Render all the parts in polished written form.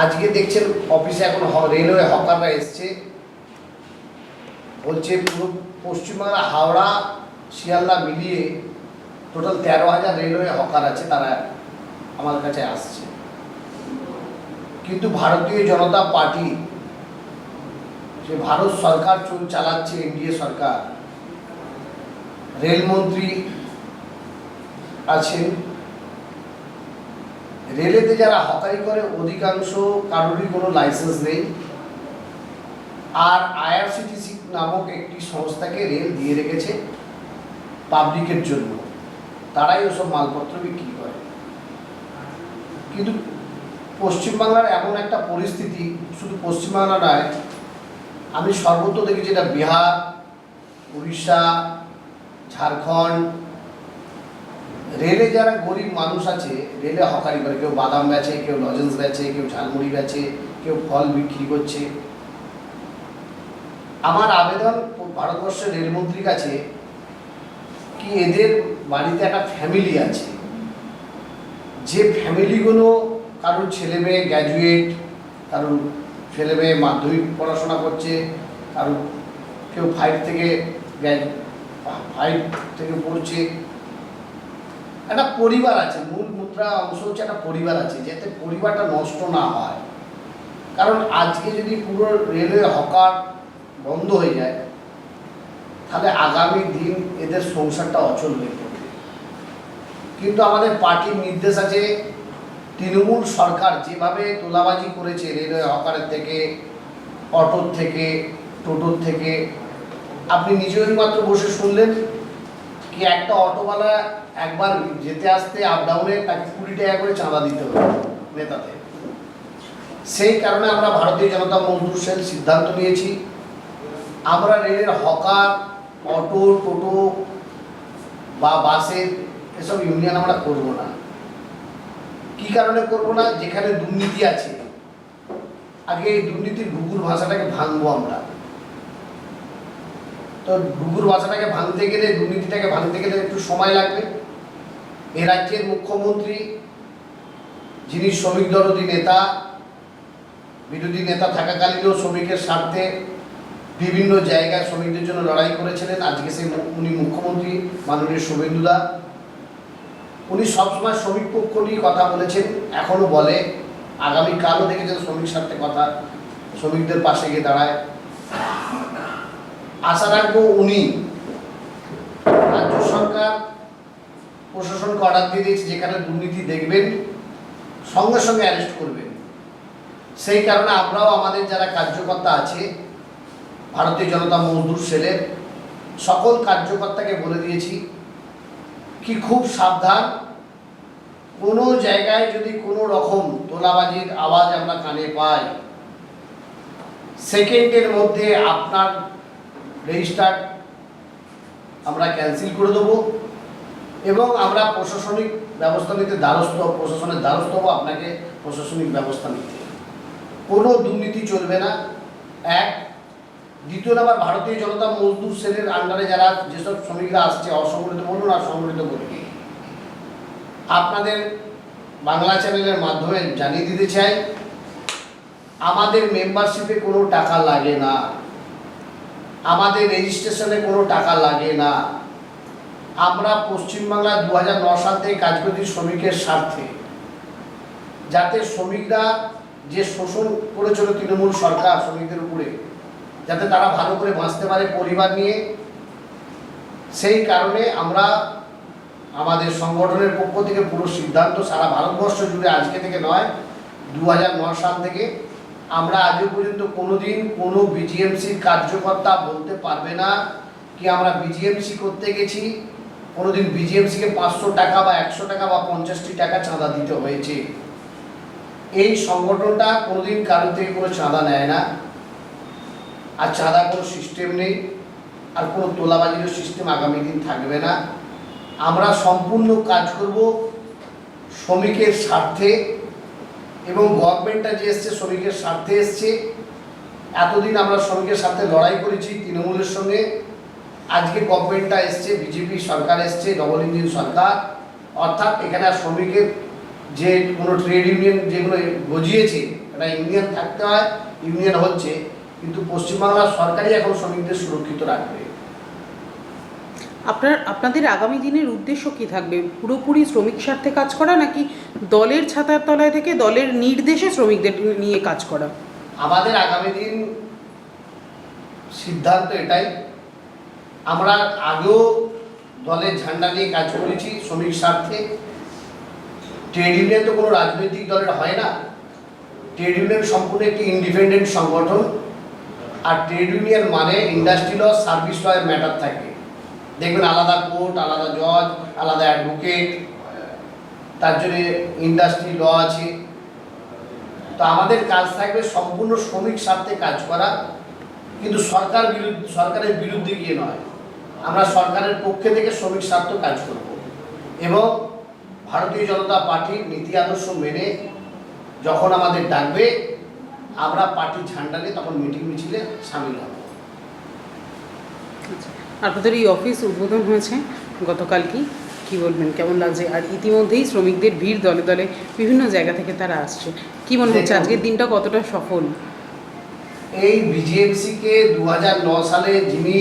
আজকে দেখছেন অফিসে এখন রেলওয়ে হকাররা এসছে, বলছে পুরো পশ্চিমবাংলা হাওড়া শিয়ালদা মিলিয়ে টোটাল 13,000 রেলওয়ে হকার আছে, তারা আমার কাছে আসছে। কিন্তু ভারতীয় জনতা পার্টি, যে ভারত সরকার চালাচ্ছে, এনডিএ সরকার, রেলমন্ত্রী আছেন, রেলেতে যারা হকারি করে অধিকাংশ কারোরই কোনো লাইসেন্স নেই। আর আইআরসিটিসি নামক একটি সংস্থাকে রেল দিয়ে রেখেছে পাবলিকের জন্য, তারাই ওসব মালপত্র বিক্রি করে। কিন্তু পশ্চিমবাংলার এমন একটা পরিস্থিতি, শুধু পশ্চিমবাংলা নয়, আমি সর্বত্র দেখি, যেটা বিহার, উড়িষ্যা, ঝাড়খণ্ড, রেলে যারা গরিব মানুষ আছে, রেলে হকারি করে, কেউ বাদাম বেচে, কেউ লজেন্স বেচে, কেউ ঝালমুড়ি বেচে, কেউ ফল বিক্রি করছে। আমার আবেদন ভারতবর্ষের রেলমন্ত্রীর কাছে, কি এদের বাড়িতে একটা ফ্যামিলি আছে, যে ফ্যামিলিগুলো কারোর ছেলে মেয়ে গ্র্যাজুয়েট, কারোর ছেলে মেয়ে মাধ্যমিক পড়াশোনা করছে, কারোর কেউ 5 থেকে পড়ছে, একটা পরিবার আছে। মূল মুদ্রা অংশ হচ্ছে একটা পরিবার আছে, যাতে পরিবারটা নষ্ট না হয়। কারণ আজকে যদি পুরো রেলওয়ে হকার বন্ধ হয়ে যায়, তাহলে আগামী দিন এদের সংসারটা অচল হয়ে পড়বে। কিন্তু আমাদের পার্টির নির্দেশ আছে, তৃণমূল সরকার যেভাবে তোলাবাজি করেছে রেলওয়ে হকারের থেকে, অটোর থেকে, টোটোর থেকে, আপনি নিজেই মাত্র বসে শুনলেন কি একটা অটোওয়ালা একবার যেতে আসতে আপ ডাউনে তাকে 20 টাকা করে চাঁদা দিতে হবে নেতাতে। সেই কারণে আমরা ভারতীয় জনতা মজদুর সেল সিদ্ধান্ত নিয়েছি, আমরা রেলের হকার, অটো, টোটো বা বাসের এসব ইউনিয়ন আমরা করব না। কি কারণে করব না? যেখানে দুর্নীতি আছে, আগে এই দুর্নীতির ঘুঘুর ভাষাটাকে ভাঙবো আমরা। তো ঘুঘুর ভাষাটাকে ভাঙতে গেলে, দুর্নীতিটাকে ভাঙতে গেলে একটু সময় লাগবে। এই রাজ্যের মুখ্যমন্ত্রী, যিনি শ্রমিক দরদী নেতা, বিরোধী নেতা থাকাকালীনও শ্রমিকের স্বার্থে বিভিন্ন জায়গায় শ্রমিকদের জন্য লড়াই করেছিলেন, আজকে সেই উনি মুখ্যমন্ত্রী মাননীয় শুভেন্দুদা। উনি সবসময় শ্রমিক পক্ষ নিয়ে কথা বলেছেন, এখনও বলে, আগামীকালও দেখেছেন শ্রমিক স্বার্থে কথা, শ্রমিকদের পাশে গিয়ে দাঁড়ায়। আশা রাখবো উনি, রাজ্য সরকার প্রশাসনকে অর্ডার দিয়ে দিয়েছে, যেখানে দুর্নীতি দেখবেন সঙ্গে সঙ্গে অ্যারেস্ট করবেন। সেই কারণে আমরাও আমাদের যারা কার্যকর্তা আছে ভারতীয় জনতা মজদুর সেলের সকল কার্যকর্তাকে বলে দিয়েছি কি খুব সাবধান, কোনো জায়গায় যদি কোনো রকম তোলাবাজির আওয়াজ আমরা কানে পাই, সেকেন্ডের মধ্যে আপনার রেজিস্টার আমরা ক্যান্সেল করে দেবো এবং আমরা প্রশাসনিক ব্যবস্থা নিতে প্রশাসনের দ্বারস্থ হবো, আপনাকে প্রশাসনিক ব্যবস্থা নিতে। কোনো দুর্নীতি চলবে না, এক। দ্বিতীয় নাম্বার, ভারতীয় জনতা মজদুর সেলের আন্ডারে যারা যেসব শ্রমিকরা আসছে, অসংগঠিত বলুন আর সংগঠিত বলুন, আপনাদের বাংলা চ্যানেলের মাধ্যমে জানিয়ে দিতে চাই, আমাদের মেম্বারশিপে কোনো টাকা লাগে না, আমাদের রেজিস্ট্রেশনে কোনো টাকা লাগে না। আমরা পশ্চিমবাংলা 2009 সাল থেকে কাজ করছি শ্রমিকের স্বার্থে, যাতে শ্রমিকরা যে শোষণ করেছিল তৃণমূল সরকার শ্রমিকদের উপরে, যাতে তারা ভালো করে বাঁচতে পারে পরিবার নিয়ে। সেই কারণে আমরা আমাদের সংগঠনের পক্ষ থেকে পুরো সিদ্ধান্ত, সারা ভারতবর্ষ জুড়ে, আজকে থেকে নয়, 2009 সাল থেকে, আমরা আজও পর্যন্ত কোনোদিন কোনো বিজিএমসির কার্যকর্তা বলতে পারবে না কি আমরা বিজিএমসি করতে গেছি, কোনোদিন বিজিএমসিকে 500 টাকা বা 100 টাকা বা 50টি টাকা চাঁদা দিতে হয়েছে। এই সংগঠনটা কোনোদিন কারোর থেকে কোনো চাঁদা নেয় না, আর চাঁদা কোনো সিস্টেম নেই, আর কোনো তোলাবাজির সিস্টেম আগামী দিন থাকবে না। আমরা সম্পূর্ণ কাজ করব শ্রমিকের স্বার্থে, এবং গভর্নমেন্টটা যে এসছে শ্রমিকের স্বার্থে এসছে। এতদিন আমরা শ্রমিকের সাথে লড়াই করেছি তৃণমূলের সঙ্গে, আজকে গভর্নমেন্টটা এসছে, বিজেপি সরকার এসছে, ডবল ইঞ্জিন সরকার, অর্থাৎ এখানে শ্রমিকের যে কোনো ট্রেড ইউনিয়ন যেগুলো গজিয়েছে, একটা ইউনিয়ন থাকতে হয়, ইউনিয়ন হচ্ছে, কিন্তু পশ্চিমবাংলার সরকারই এখন শ্রমিকদের সুরক্ষিত রাখবে। আপনাদের আগামী দিনের উদ্দেশ্য কি থাকবে? পুরোপুরি শ্রমিক স্বার্থে কাজ করা, নাকি দলের ছাতার তলায় থেকে দলের নির্দেশে শ্রমিকদের নিয়ে কাজ করা? আমাদের আগামী দিন সিদ্ধান্ত এটাই, আমরা আগেও দলের ঝান্ডা নিয়ে কাজ করেছি শ্রমিক স্বার্থে। ট্রেড ইউনিয়ন তো কোনো রাজনৈতিক দলের হয় না, ট্রেড ইউনিয়ন সম্পূর্ণ একটি ইন্ডিপেন্ডেন্ট সংগঠন। আর ট্রেড ইউনিয়ন মানে ইন্ডাস্ট্রি ল, সার্ভিস ল এর ম্যাটার থাকে। দেখবেন আলাদা কোর্ট, আলাদা জজ, আলাদা অ্যাডভোকেট, তার জন্যে ইন্ডাস্ট্রি ল আছে। তো আমাদের কাজ থাকবে সম্পূর্ণ শ্রমিক স্বার্থে কাজ করা, কিন্তু সরকারের বিরুদ্ধে গিয়ে নয়। আমরা সরকারের পক্ষে থেকে শ্রমিক স্বার্থ কাজ করব এবং ভারতীয় জনতা পার্টির নীতি আদর্শ মেনে যখন আমাদের ডাকবে আমরা পার্টির ঝান্ডা নিয়ে তখন মিটিং মিছিলে সামিল হব। আপনাদের এই অফিস উদ্বোধন হয়েছে গতকাল, কি বলবেন, কেমন লাগছে? আর ইতিমধ্যেই শ্রমিকদের ভিড়, দলে দলে বিভিন্ন জায়গা থেকে তারা আসছে, কি মনে হচ্ছে আজকের দিনটা কতটা সফল? এই বিজিএমসিকে 2009 সালে যিনি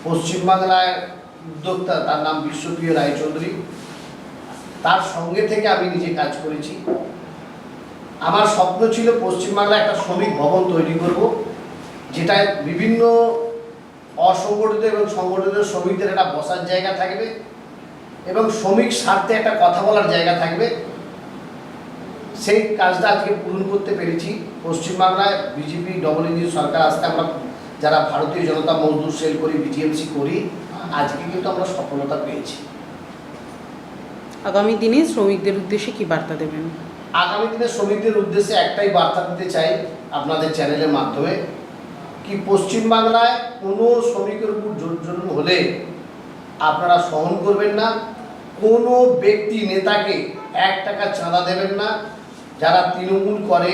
পশ্চিমবাংলায় উদ্যোক্তা, তার নাম বিশ্বপ্রিয় রায়চৌধুরী, তার সঙ্গে থেকে আমি নিজে কাজ করেছি। আমার স্বপ্ন ছিল পশ্চিমবাংলায় একটা শ্রমিক ভবন তৈরি করব, যেটায় বিভিন্ন অসংগঠিত এবং সংগঠিত শ্রমিকদের একটা বসার জায়গা থাকবে এবং শ্রমিক স্বার্থে একটা কথা বলার জায়গা থাকবে। সেই কাজটা আজকে পূরণ করতে পেরেছি। পশ্চিমবাংলায় বিজেপি ডবল ইঞ্জিন সরকার আসতে আমরা যারা ভারতীয় জনতা মজদুর সেল করি, বিজিএমসি করি, আজকে কিন্তু আমরা সফলতা পেয়েছি। আগামী দিনে শ্রমিকদের উদ্দেশ্যে কি বার্তা দেবেন? আগামী দিনে শ্রমিকদের উদ্দেশ্যে একটাই বার্তা দিতে চাই আপনাদের চ্যানেলের মাধ্যমে, কি পশ্চিমবাংলায় কোনো শ্রমিকের উপর জোর জুলুম হলে আপনারা সহন করবেন না। কোনো ব্যক্তি নেতাকে 1 টাকা চাঁদা দেবেন না। যারা তৃণমূল করে,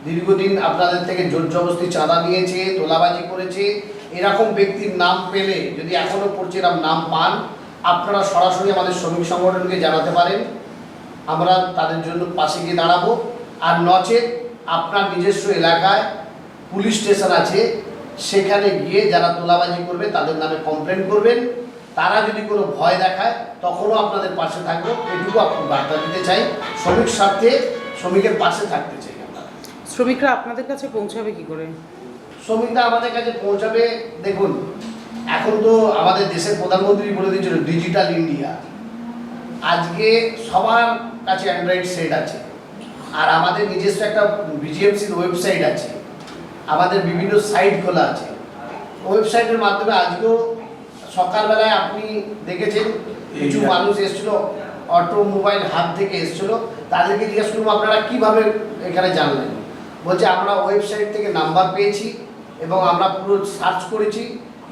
দীর্ঘদিন আপনাদের থেকে জোর জবরদস্তি চাঁদা নিয়েছে, তোলাবাজি করেছে, এরকম ব্যক্তির নাম পেলে, যদি এখনও পড়ছে এরকম নাম পান, আপনারা সরাসরি আমাদের শ্রমিক সংগঠনকে জানাতে পারেন, আমরা তাদের জন্য পাশে গিয়ে দাঁড়াবো। আর নচেত আপনার নিজস্ব এলাকায় পুলিশ স্টেশন আছে, সেখানে গিয়ে যারা তোলাবাজি করবে তাদের নামে কমপ্লেন করবেন। তারা যদি কোনো ভয় দেখায় তখনও আপনাদের পাশে থাকবো, এটুকু আপনি বার্তা দিতে চাই। শ্রমিক স্বার্থে শ্রমিকের পাশে থাকতে চাই আমরা। শ্রমিকরা আপনাদের কাছে পৌঁছাবে কি করে? শ্রমিকরা আমাদের কাছে পৌঁছাবে, দেখুন এখন তো আমাদের দেশের প্রধানমন্ত্রী বলে দিয়েছিল ডিজিটাল ইন্ডিয়া। আজকে সবার কাছে অ্যান্ড্রয়েড সেট আছে, আর আমাদের নিজস্ব একটা বিজিএমসির ওয়েবসাইট আছে, আমাদের বিভিন্ন সাইট খোলা আছে। ওয়েবসাইটের মাধ্যমে আজকেও সকালবেলায় আপনি দেখেছেন কিছু মানুষ এসেছিল, অটোমোবাইল হাব থেকে এসেছিলো, তাদেরকে জিজ্ঞেস করবো আপনারা কীভাবে এখানে জানলেন? বলছে আমরা ওয়েবসাইট থেকে নাম্বার পেয়েছি এবং আমরা পুরো সার্চ করেছি,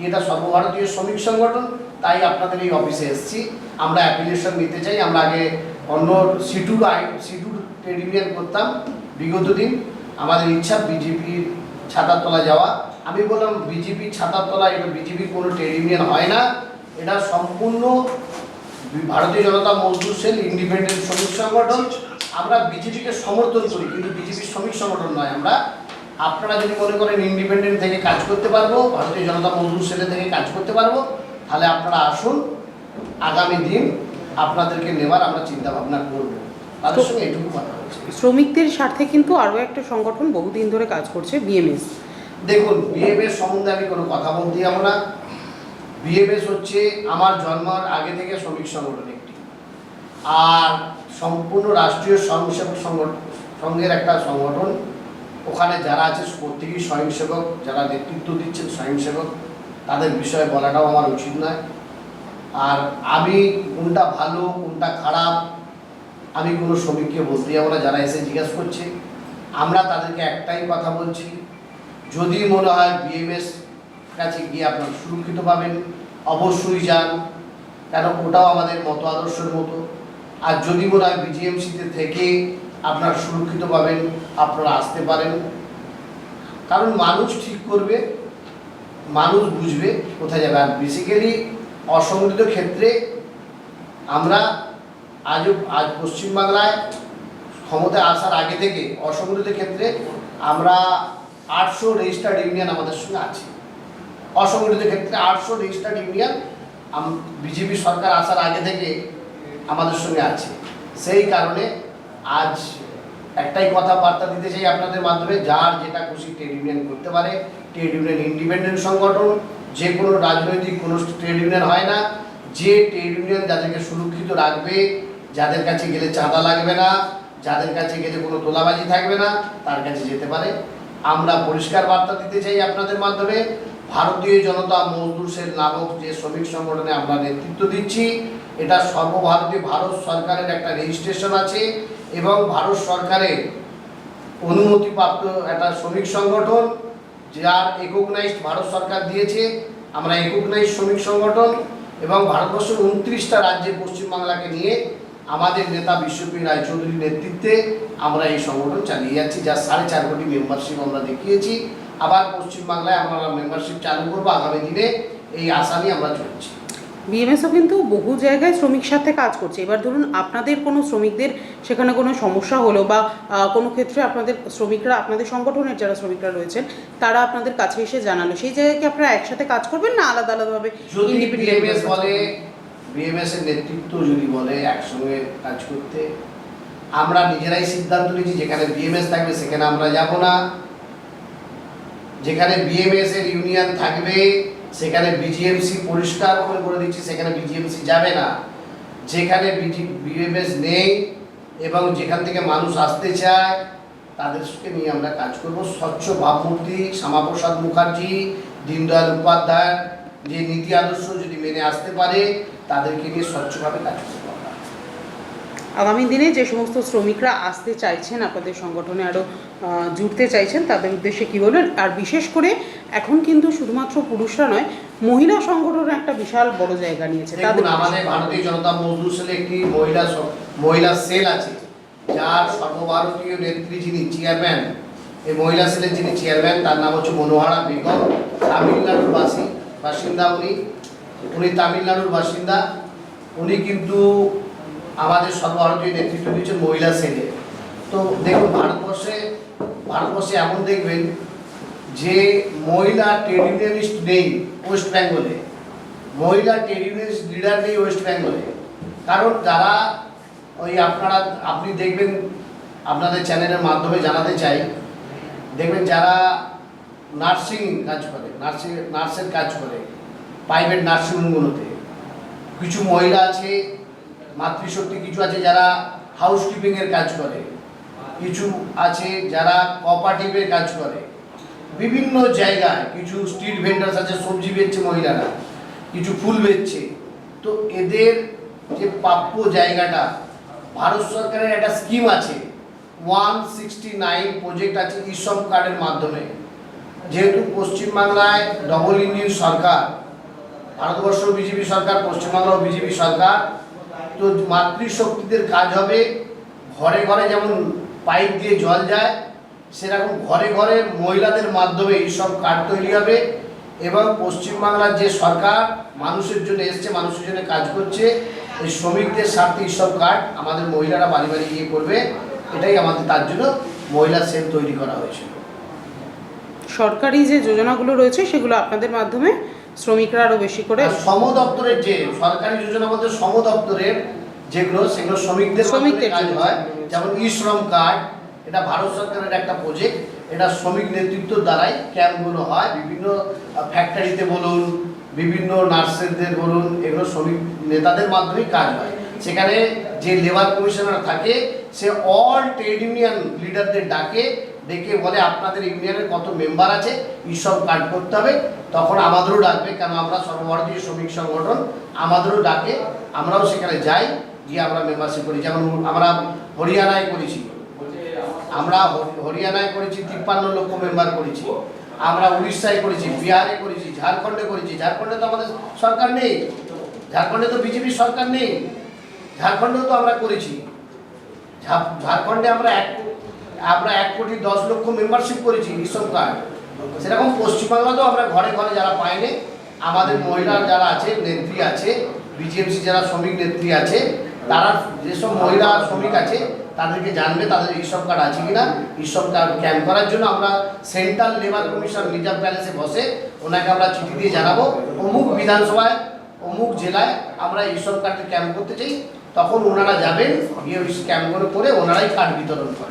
এটা সর্বভারতীয় শ্রমিক সংগঠন, তাই আপনাদের এই অফিসে এসেছি, আমরা অ্যাপ্লিকেশন নিতে চাই। আমরা আগে অন্য সিটু ট্রেড ইউনিয়ন করতাম বিগত দিন, আমাদের ইচ্ছা বিজেপির ছাতার তলা যাওয়া। আমি বললাম বিজেপির ছাতার তলা, এটা বিজেপির কোনো ট্রেড ইউনিয়ন হয় না, এটা সম্পূর্ণ ভারতীয় জনতা মজদুর সেল, ইন্ডিপেন্ডেন্ট শ্রমিক সংগঠন। আমরা বিজেপিকে সমর্থন করি, কিন্তু বিজেপির শ্রমিক সংগঠন নয় আমরা। আপনারা যদি মনে করেন ইন্ডিপেন্ডেন্ট থেকে কাজ করতে পারবো, ভারতীয় জনতা মজদুর সেলে থেকে কাজ করতে পারবো, তাহলে আপনারা আসুন, আগামী দিন আপনাদেরকে নেওয়ার আমরা চিন্তা ভাবনা করবো। তাদের সঙ্গে এটুকু কথা হচ্ছে। শ্রমিকদের স্বার্থে কিন্তু আরও একটা সংগঠন বহুদিন ধরে কাজ করছে, বিএমএস। দেখুন, বিএমএস সম্বন্ধে আমি কোনো কথা বলতে যাবো না। বিএমএস হচ্ছে আমার জন্মার আগে থেকে শ্রমিক সংগঠন একটি, আর সম্পূর্ণ রাষ্ট্রীয় স্বয়ংসেবক সংঘের একটা সংগঠন। ওখানে যারা আছে প্রত্যেকেই স্বয়ংসেবক, যারা নেতৃত্ব দিচ্ছেন স্বয়ংসেবক, তাদের বিষয়ে বলাটাও আমার উচিত নয়। আর আমি কোনটা ভালো কোনটা খারাপ আমি কোনো শ্রমিককে বলতে যাবো না। যারা এসে জিজ্ঞাসা করছে, আমরা তাদেরকে একটাই কথা বলছি, যদি মনে হয় বিএমএস কাছে গিয়ে আপনার সুরক্ষিত পাবেন, অবশ্যই যান, কেন ওটাও আমাদের মত আদর্শের মতো। আর যদি মনে হয় বিজিএমসিতে থেকে আপনার সুরক্ষিত পাবেন, আপনারা আসতে পারেন। কারণ মানুষ ঠিক করবে, মানুষ বুঝবে কোথায় যাবে। আর বেসিক্যালি অসংগঠিত ক্ষেত্রে আমরা আজ পশ্চিমবাংলায় ক্ষমতায় আসার আগে থেকে অসংগঠিত ক্ষেত্রে আমরা 800 রেজিস্টার্ড ইউনিয়ন আমাদের সঙ্গে আছে। অসংগঠিত ক্ষেত্রে 800 রেজিস্টার্ড ইউনিয়ন বিজেপি সরকার আসার আগে থেকে আমাদের সঙ্গে আছে। সেই কারণে আজ একটাই কথাবার্তা দিতে চাই আপনাদের মাধ্যমে, যার যেটা খুশি ট্রেড ইউনিয়ন করতে পারে। ট্রেড ইউনিয়ন ইন্ডিপেন্ডেন্ট সংগঠন, যে কোনো রাজনৈতিক কোনো ট্রেড ইউনিয়ন হয় না। যে ট্রেড ইউনিয়ন যাদেরকে সুরক্ষিত রাখবে, যাদের কাছে গেলে চাঁদা লাগবে না, যাদের কাছে গেলে কোনো তোলাবাজি থাকবে না, তার কাছে যেতে পারে। আমরা পরিষ্কার বার্তা দিতে চাই আপনাদের মাধ্যমে, ভারতীয় জনতা মজদুর সেল নামক যে শ্রমিক সংগঠনে আমরা নেতৃত্ব দিচ্ছি, এটা সর্বভারতীয় ভারত সরকারের একটা রেজিস্ট্রেশন আছে এবং ভারত সরকারের অনুমতিপ্রাপ্ত একটা শ্রমিক সংগঠন, যার রেকগনাইজড ভারত সরকার দিয়েছে। আমরা রেকগনাইজড শ্রমিক সংগঠন এবং ভারতবর্ষের 29টা রাজ্যে পশ্চিমবাংলাকে নিয়ে আমাদের নেতা বিশ্বপি রায়চৌধুরীর নেতৃত্বে আমরা এই সংগঠন চালিয়ে যাচ্ছি, যার 4.5 কোটি মেম্বারশিপ আমরা দেখিয়েছি। আবার পশ্চিমবাংলায় আমরা মেম্বারশিপ চালু করবো আগামী দিনে, এই আশা নিয়ে আমরা চলছি। বিএমএসও কিন্তু বহু জায়গায় শ্রমিক সাথে কাজ করছে। এবার ধরুন আপনাদের কোনো শ্রমিকদের সেখানে কোনো সমস্যা হলো বা কোনো ক্ষেত্রে আপনাদের শ্রমিকরা, আপনাদের সংগঠনের যারা শ্রমিকরা রয়েছেন তারা আপনাদের কাছে এসে জানালো, সেই জায়গায় কি আপনারা একসাথে কাজ করবেন না আলাদা আলাদাভাবে? যদি বিএমএস বলে, বিএমএস এর নেতৃত্ব যদি বলে একসঙ্গে কাজ করতে, আমরা নিজেরাই সিদ্ধান্ত নিয়েছি যেখানে বিএমএস থাকবে সেখানে আমরা যাব না। যেখানে বিএমএস এর ইউনিয়ন থাকবে সেখানে বিজিএমসি পরিষ্কার করে বলে দিচ্ছি সেখানে বিজিএমসি যাবে না। যেখানে বিএমএস নেই এবং যেখান থেকে মানুষ আসতে চায় তাদেরকে নিয়ে আমরা কাজ করব। স্বচ্ছ ভাবমূর্তি শ্যামাপ্রসাদ মুখার্জি, দীনদয়াল উপাধ্যায় যে নীতি আদর্শ যদি মেনে আসতে পারে তাদেরকে নিয়ে স্বচ্ছভাবে কাজ করব। আগামী দিনে যে সমস্ত শ্রমিকরা আসতে চাইছেন আপনাদের সংগঠনে, আরও জুড়তে চাইছেন, তাদের উদ্দেশ্যে কী বলবেন? আর বিশেষ করে এখন কিন্তু শুধুমাত্র পুরুষরা নয়, মহিলা সংগঠন একটা বিশাল বড় জায়গা নিয়েছে। দেখুন, আমাদের ভারতীয় জনতা মজদুর সেলে একটি মহিলা সেল আছে, যার সর্বভারতীয় নেত্রী যিনি চেয়ারম্যান, এই মহিলা সেলের যিনি চেয়ারম্যান তার নাম হচ্ছে মনোহারা বেগম। তামিলনাড়ুর বাসিন্দা উনি তামিলনাড়ুর বাসিন্দা। উনি কিন্তু আমাদের সর্বভারতীয় নেতৃত্ব দিচ্ছেন মহিলা সেলে। তো দেখুন, ভারতবর্ষে এমন দেখবেন যে মহিলা ট্রেড ইউনিয়নিস্ট নেই ওয়েস্ট বেঙ্গলে, মহিলা ট্রেড ইউনিয়নিস্ট লিডার নেই ওয়েস্ট বেঙ্গলে। কারণ যারা আপনি দেখবেন, আপনাদের চ্যানেলের মাধ্যমে জানাতে চাই, দেখবেন যারা নার্সিং কাজ করে, নার্সের কাজ করে প্রাইভেট নার্সিংহোমগুলোতে, কিছু মহিলা আছে মাতৃশক্তি, কিছু আছে যারা হাউসকিপিংয়ের কাজ করে, কিছু আছে যারা কোঅপারেটিভের কাজ করে, বিভিন্ন জায়গায় কিছু স্ট্রিট ভেন্ডার্স আছে, সবজি বেচছে মহিলারা, কিছু ফুল বেচছে। তো এদের যে প্রাপ্য জায়গাটা, ভারত সরকারের একটা স্কিম আছে 169 প্রজেক্ট আছে ইসম কার্ডের মাধ্যমে। যেহেতু পশ্চিমবাংলায় ডবল ইঞ্জিন সরকার, ভারতবর্ষ বিজেপি সরকার, পশ্চিমবাংলাও বিজেপি সরকার, তো মাতৃশক্তিদের কাজ হবে ঘরে ঘরে যেমন পাইপ দিয়ে জল যায়, সেরকম ঘরে ঘরে মহিলাদের মাধ্যমে এইসব কার্ড তৈরি হবে। এবং পশ্চিমবাংলার যে সরকার মানুষের জন্য এসছে, মানুষের জন্য কাজ করছে, এই শ্রমিকদের স্বার্থে এইসব কার্ড আমাদের মহিলারা বাড়ি বাড়ি গিয়ে করবে। এটাই আমাদের, তার জন্য মহিলা সেল তৈরি করা হয়েছিল। সরকারি যে যোজনাগুলো রয়েছে সেগুলো আপনাদের মাধ্যমে শ্রমিকরা আরও বেশি করে, শ্রম দপ্তরের যে সরকারি যোজনা বলতে শ্রম দপ্তরের যেগুলো, সেগুলো শ্রমিকদের কাজ হয়। যেমন ই শ্রম কার্ড, এটা ভারত সরকারের একটা প্রজেক্ট, এটা শ্রমিক নেতৃত্বের দ্বারাই ক্যাম্পগুলো হয়, বিভিন্ন ফ্যাক্টরিতে বলুন, বিভিন্ন নার্সেরদের বলুন, এগুলো শ্রমিক নেতাদের মাধ্যমেই কাজ হয়। সেখানে যে লেবার কমিশনার থাকে সে অল ট্রেড ইউনিয়ন লিডারদের ডেকে বলে আপনাদের ইউনিয়নের কত মেম্বার আছে, এইসব কার্ড করতে হবে। তখন আমাদেরও ডাকবে, কারণ আমরা সর্বভারতীয় শ্রমিক সংগঠন, আমাদেরও ডাকে, আমরাও সেখানে যাই, গিয়ে আমরা মেম্বারশিপ করি। যেমন আমরা হরিয়ানায় করেছি, 53 লক্ষ মেম্বার করেছি। আমরা উড়িষ্যায় করেছি, বিহারে করেছি, ঝাড়খণ্ডে করেছি। ঝাড়খণ্ডে তো আমাদের সরকার নেই, ঝাড়খণ্ডে তো বিজেপির সরকার নেই, ঝাড়খণ্ডেও তো আমরা করেছি। ঝাড়খণ্ডে আমরা 1,10,00,000 মেম্বারশিপ করেছি ইসম কার্ড। সেরকম পশ্চিমবাংলাতেও আমরা ঘরে ঘরে যারা পায়নি, আমাদের মহিলা যারা আছে, নেত্রী আছে, বিজেপি যারা শ্রমিক নেত্রী আছে, তারা যেসব মহিলা শ্রমিক আছে তাদেরকে জানবে তাদের ইসব কার্ড আছে কিনা। ইসব কার্ড ক্যাম্প করার জন্য আমরা সেন্ট্রাল লেবার কমিশন রিজার্ভ প্যালেসে বসে ওনাকে আমরা চিঠি দিয়ে জানাবো অমুক বিধানসভায় অমুক জেলায় আমরা ইসব কার্ডের ক্যাম্প করতে চাই, তখন ওনারা যাবেন, গিয়ে ওই ক্যাম্পগুলো করে ওনারাই কার্ড বিতরণ করেন।